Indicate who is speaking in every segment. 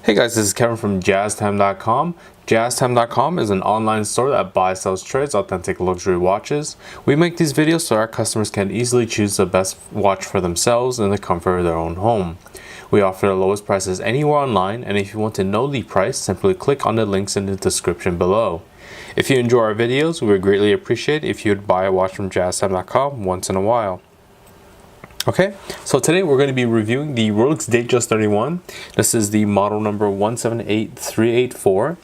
Speaker 1: Hey guys, this is Kevin from JazTime.com. JazTime.com is an online store that buys, sells, trades authentic luxury watches. We make these videos so our customers can easily choose the best watch for themselves in the comfort of their own home. We offer the lowest prices anywhere online, and if you want to know the price, simply click on the links in the description below. If you enjoy our videos, we would greatly appreciate if you would buy a watch from JazTime.com once in a while. Okay, so today we're going to be reviewing the Rolex Datejust 31. This is the model number 178384.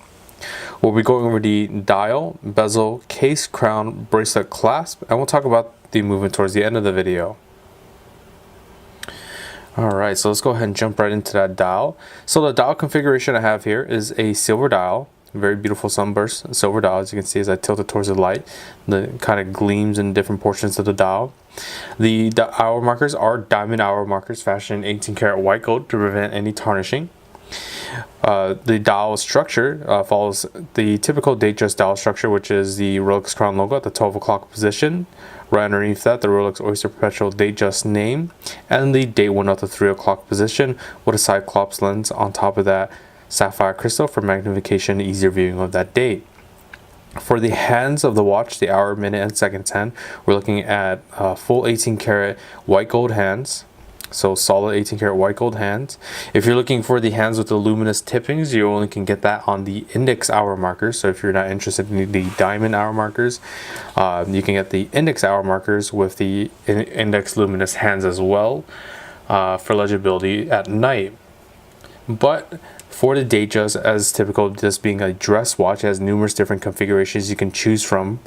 Speaker 1: We'll be going over the dial, bezel, case, crown, bracelet, clasp, and we'll talk about the movement towards the end of the video. Alright, so let's go ahead and jump right into that dial. So the dial configuration I have here is a silver dial. Very beautiful sunburst silver dial, as you can see as I tilt it towards the light. The kind of gleams in different portions of the dial. The hour markers are diamond hour markers fashioned in 18 karat white gold to prevent any tarnishing. The dial structure follows the typical Datejust dial structure, which is the Rolex crown logo at the 12 o'clock position. Right underneath that, the Rolex Oyster Perpetual Datejust name, and the date one at the 3 o'clock position with a Cyclops lens on top of that sapphire crystal for magnification and easier viewing of that date. For the hands of the watch, the hour, minute, and seconds hand, we're looking at full 18 karat white gold hands. So solid 18 karat white gold hands. If you're looking for the hands with the luminous tippings, you only can get that on the index hour markers. So if you're not interested in the diamond hour markers, you can get the index hour markers with the index luminous hands as well for legibility at night. But for the Datejust, as typical, this being a dress watch, it has numerous different configurations you can choose from.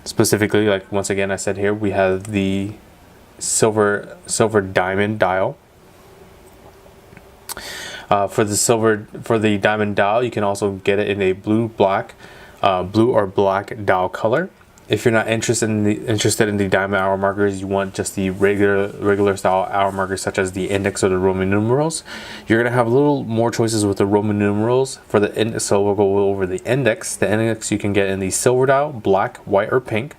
Speaker 1: Specifically, like once again I said here, we have the silver diamond dial. For the diamond dial, you can also get it in a blue or black dial color. If you're not interested in the diamond hour markers, you want just the regular style hour markers such as the index or the Roman numerals, you're gonna have a little more choices with the Roman numerals. For the index, so we'll go over the index. The index you can get in the silver dial, black, white, or pink.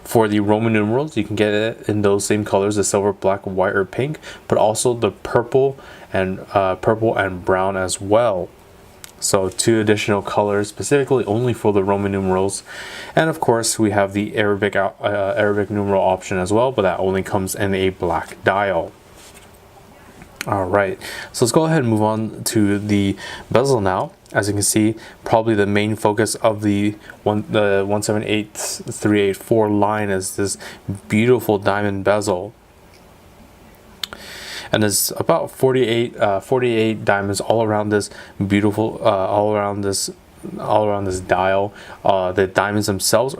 Speaker 1: For the Roman numerals, you can get it in those same colors, the silver, black, white, or pink, but also the purple and brown as well. So 2 additional colors specifically only for the Roman numerals, and of course we have the Arabic numeral option as well, but that only comes in a black dial. Alright, so let's go ahead and move on to the bezel now. As you can see, probably the main focus of the 178384 line is this beautiful diamond bezel. And there's about 48 diamonds all around this beautiful all around this dial. The diamonds themselves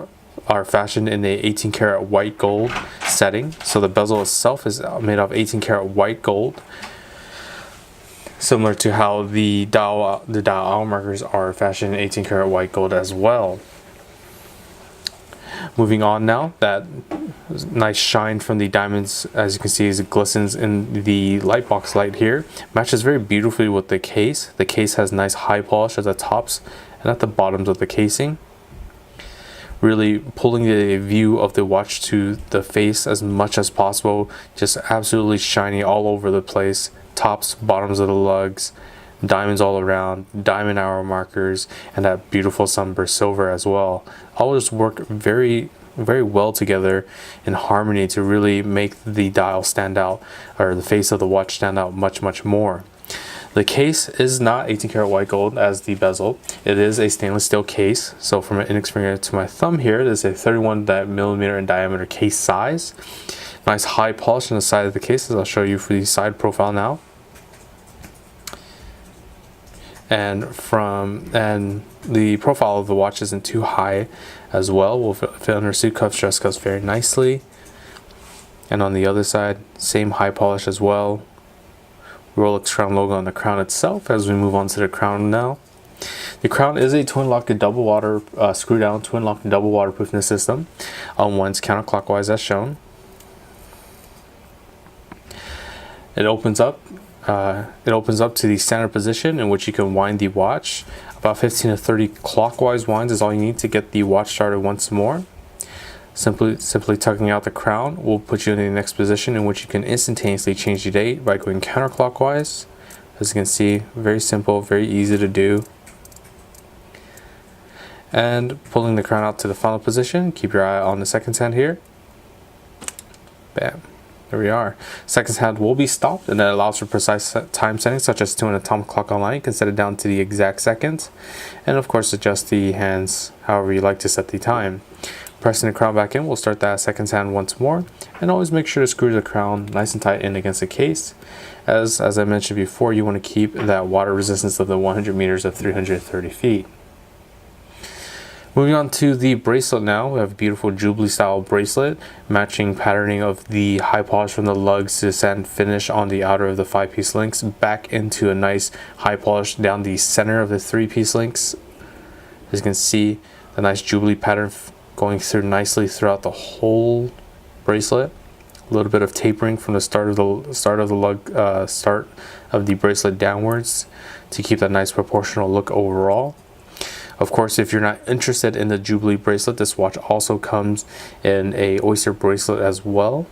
Speaker 1: are fashioned in a 18 karat white gold setting, so the bezel itself is made of 18 karat white gold, similar to how the dial hour markers are fashioned in 18 karat white gold as well. Moving on now, that nice shine from the diamonds, as you can see, as it glistens in the light box light here, matches very beautifully with the case. The case has nice high polish at the tops and at the bottoms of the casing, really pulling the view of the watch to the face as much as possible. Just absolutely shiny all over the place, tops, bottoms of the lugs, diamonds all around, diamond hour markers, and that beautiful sunburst silver as well. All just work very well together in harmony to really make the dial stand out, or the face of the watch stand out much more. The case is not 18 karat white gold as the bezel. It is a stainless steel case. So from my index finger to my thumb here, there's a 31 millimeter in diameter case size. Nice high polish on the side of the case, as I'll show you for the side profile now. And the profile of the watch isn't too high as well. Will fit under suit cuffs, dress cuffs very nicely. And on the other side, same high polish as well. Rolex crown logo on the crown itself. As we move on to the crown now, the crown is a twin locked double water screw down twin locked double waterproofness system. Unwinds counterclockwise as shown. It opens up to the standard position in which you can wind the watch. About 15 to 30 clockwise winds is all you need to get the watch started once more. Simply tucking out the crown will put you in the next position in which you can instantaneously change the date by going counterclockwise. As you can see, very simple, very easy to do. And pulling the crown out to the final position, keep your eye on the seconds hand here. Bam. There we are. Seconds hand will be stopped, and that allows for precise time settings such as to an atomic clock online. You can set it down to the exact seconds, and of course adjust the hands however you like to set the time. Pressing the crown back in will start that seconds hand once more, and always make sure to screw the crown nice and tight in against the case. As I mentioned before, you want to keep that water resistance of the 100 meters of 330 feet. Moving on to the bracelet now, we have a beautiful Jubilee style bracelet, matching patterning of the high polish from the lugs to satin finish on the outer of the 5-piece links, back into a nice high polish down the center of the 3-piece links. As you can see, the nice Jubilee pattern going through nicely throughout the whole bracelet. A little bit of tapering from the start of the bracelet downwards to keep that nice proportional look overall. Of course, if you're not interested in the Jubilee bracelet, this watch also comes in a oyster bracelet as well.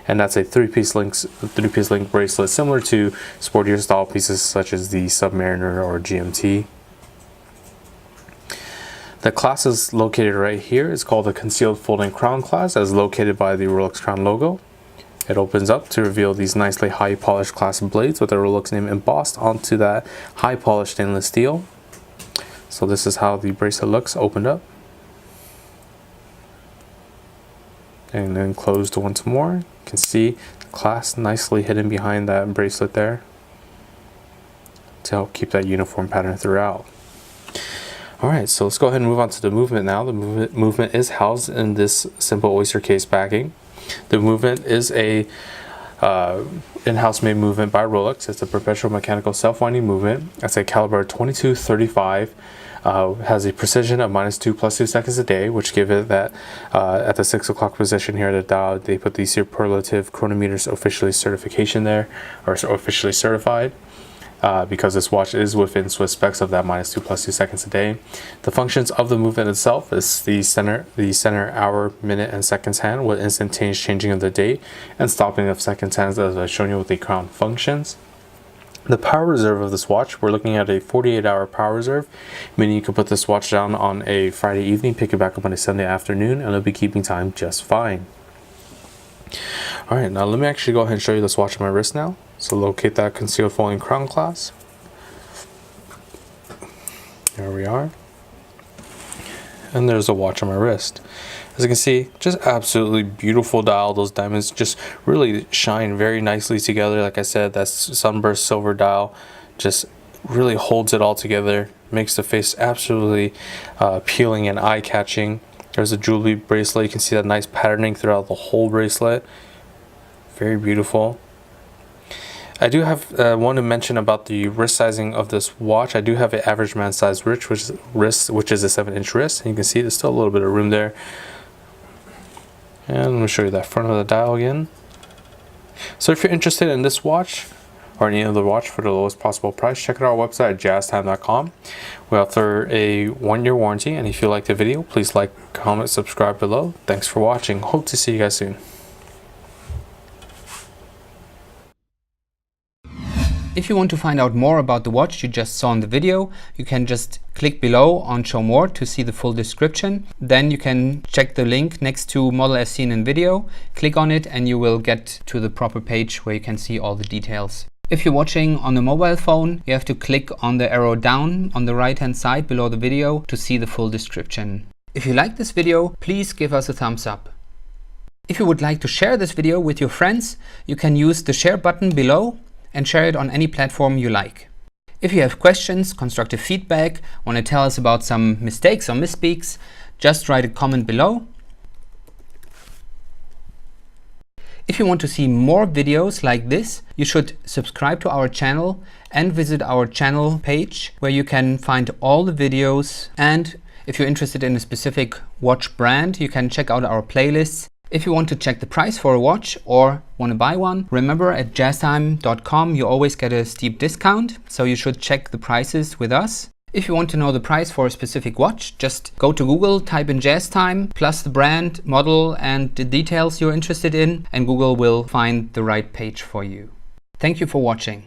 Speaker 1: And that's a 3-piece link bracelet, similar to sportier style pieces such as the Submariner or GMT. The class is located right here. It's called the Concealed Folding Crown class, as located by the Rolex Crown logo. It opens up to reveal these nicely high polished class blades with the Rolex name embossed onto that high polished stainless steel. So this is how the bracelet looks opened up. And then closed once more. You can see the clasp nicely hidden behind that bracelet there to help keep that uniform pattern throughout. Alright, so let's go ahead and move on to the movement now. The movement is housed in this simple oyster case backing. The movement is a in-house made movement by Rolex. It's a perpetual mechanical self-winding movement. It's a caliber 2235. Has a precision of -2 + 2 seconds a day, which give it that at the 6 o'clock position here at the dial, they put the superlative chronometers officially certification there, or officially certified. Because this watch is within Swiss specs of that -2 + 2 seconds a day. The functions of the movement itself is the center hour, minute, and seconds hand with instantaneous changing of the date and stopping of seconds hands, as I've shown you with the crown functions. The power reserve of this watch, we're looking at a 48-hour power reserve, meaning you can put this watch down on a Friday evening, pick it back up on a Sunday afternoon, and it'll be keeping time just fine. Alright, now let me actually go ahead and show you this watch on my wrist now. So locate that Concealed Folding Crown clasp. There we are. And there's a watch on my wrist. As you can see, just absolutely beautiful dial. Those diamonds just really shine very nicely together. Like I said, that sunburst silver dial just really holds it all together. Makes the face absolutely appealing and eye-catching. There's a Jubilee bracelet. You can see that nice patterning throughout the whole bracelet. Very beautiful. I do have one to mention about the wrist sizing of this watch. I do have an average man size wrist, which is a 7-inch wrist. And you can see there's still a little bit of room there. And let me show you that front of the dial again. So if you're interested in this watch or any other watch for the lowest possible price, check out our website at JazTime.com. We offer a 1-year warranty, and if you like the video, please like, comment, subscribe below. Thanks for watching. Hope to see you guys soon.
Speaker 2: If you want to find out more about the watch you just saw in the video, you can just click below on Show More to see the full description. Then you can check the link next to Model as seen in video, click on it, and you will get to the proper page where you can see all the details. If you're watching on a mobile phone, you have to click on the arrow down on the right hand side below the video to see the full description. If you like this video, please give us a thumbs up. If you would like to share this video with your friends, you can use the share button below and share it on any platform you like. If you have questions, constructive feedback, want to tell us about some mistakes or misspeaks, just write a comment below. If you want to see more videos like this, you should subscribe to our channel and visit our channel page where you can find all the videos. And if you're interested in a specific watch brand, you can check out our playlists. If you want to check the price for a watch or want to buy one, remember at JazTime.com you always get a steep discount, so you should check the prices with us. If you want to know the price for a specific watch, just go to Google, type in JazTime, plus the brand, model, and the details you're interested in, and Google will find the right page for you. Thank you for watching.